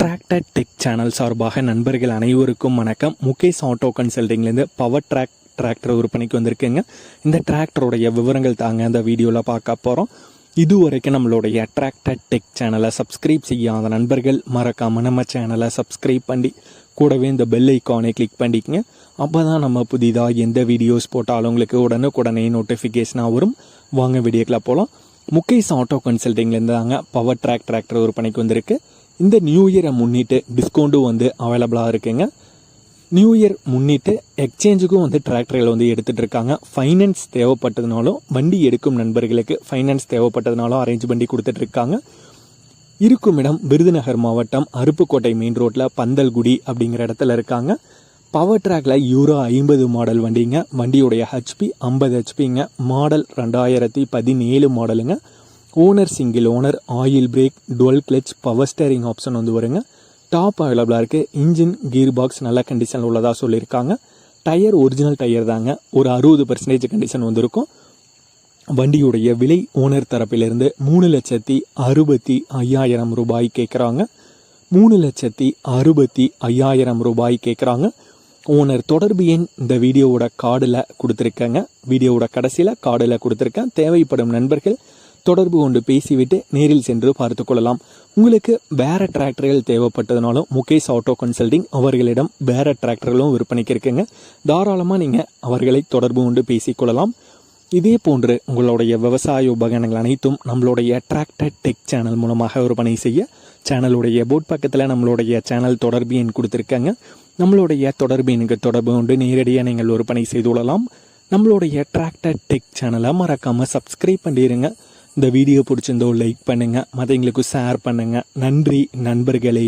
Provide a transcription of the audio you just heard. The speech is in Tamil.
டிராக்டர் டெக் சேனல் சார்பாக நண்பர்கள் அனைவருக்கும் வணக்கம். முகேஷ் ஆட்டோ கன்சல்டிங்லேருந்து பவர் ட்ராக் டிராக்டர் விற்பனைக்கு வந்திருக்குங்க. இந்த டிராக்டருடைய விவரங்கள் தாங்க அந்த வீடியோவில் பார்க்க போகிறோம். இது வரைக்கும் நம்மளுடைய டிராக்டர் டெக் சேனலை சப்ஸ்கிரைப் செய்யாத நண்பர்கள் மறக்காமல் நம்ம சேனலை சப்ஸ்கிரைப் பண்ணி கூடவே இந்த பெல் ஐக்கானை கிளிக் பண்ணிக்கங்க. அப்போ தான் நம்ம புதிதாக எந்த வீடியோஸ் போட்டாலும் உங்களுக்கு உடனே நோட்டிஃபிகேஷனாக வரும். வாங்க வீடியோக்குள்ள போகலாம். முகேஷ் ஆட்டோ கன்சல்டிங்லேருந்து தாங்க பவர் ட்ராக் டிராக்டர் விற்பனைக்கு வந்திருக்கு. இந்த நியூ இயரை முன்னிட்டு டிஸ்கவுண்ட்டும் அவைலபிளாக இருக்குங்க. நியூ இயர் முன்னிட்டு எக்ஸ்சேஞ்சுக்கும் டிராக்டர்கள் எடுத்துகிட்டு இருக்காங்க. ஃபைனான்ஸ் தேவைப்பட்டதுனாலும் வண்டி எடுக்கும் நண்பர்களுக்கு ஃபைனான்ஸ் தேவைப்பட்டதுனாலும் அரேஞ்ச் பண்ணி கொடுத்துட்ருக்காங்க. இருக்கும் இடம் விருதுநகர் மாவட்டம் அருப்புக்கோட்டை மெயின் ரோட்டில் பந்தல்குடி அப்படிங்கிற இடத்துல இருக்காங்க. பவர் ட்ராக்ல யூரோ 50 மாடல் வண்டிங்க. வண்டியுடைய ஹெச்பி 50 ஹெச்பிங்க. மாடல் 2017 மாடலுங்க. Owner single owner, oil break, twelve clutch, power steering option வருங்க. டாப் அவைலபிளாக இருக்குது. இன்ஜின் கீர் பாக்ஸ் நல்ல கண்டிஷனில் உள்ளதாக சொல்லியிருக்காங்க. டயர் ஒரிஜினல் டயர் தாங்க. ஒரு 60% கண்டிஷன் வந்திருக்கும். வண்டியுடைய விலை ஓனர் தரப்பிலிருந்து 3,65,000 ரூபாய் கேட்குறாங்க. 3,65,000 ரூபாய் கேட்குறாங்க. ஓனர் தொடர்பு எண் இந்த வீடியோவோட கார்டில் கொடுத்துருக்கேங்க. வீடியோவோட கடைசியில் கார்டில் கொடுத்துருக்கேன். தேவைப்படும் நண்பர்கள் தொடர்பு கொண்டு பேசிவிட்டு நேரில் சென்று பார்த்து கொள்ளலாம். உங்களுக்கு வேறு டிராக்டர்கள் தேவைப்பட்டதுனாலும் முகேஷ் ஆட்டோ கன்சல்டிங் அவர்களிடம் வேறு டிராக்டர்களும் விற்பனைக்கு இருக்குங்க. தாராளமாக நீங்கள் அவர்களை தொடர்பு கொண்டு பேசிக்கொள்ளலாம். இதே போன்று உங்களுடைய விவசாய உபகரணங்கள் அனைத்தும் நம்மளுடைய டிராக்டர் டெக் சேனல் மூலமாக விற்பனை செய்ய சேனலுடைய போர்ட் பக்கத்தில் நம்மளுடைய சேனல் தொடர்பு எண் கொடுத்துருக்காங்க. நம்மளுடைய தொடர்பு எண்ணுக்கு தொடர்பு கொண்டு நேரடியாக நீங்கள் விற்பனை செய்து கொள்ளலாம். நம்மளுடைய டிராக்டர் டெக் சேனலை மறக்காமல் சப்ஸ்கிரைப் பண்ணிடுங்க. இந்த வீடியோ பிடிச்சிருந்தோ லைக் பண்ணுங்கள், மற்றவங்களுக்கு ஷேர் பண்ணுங்கள். நன்றி நண்பர்களே.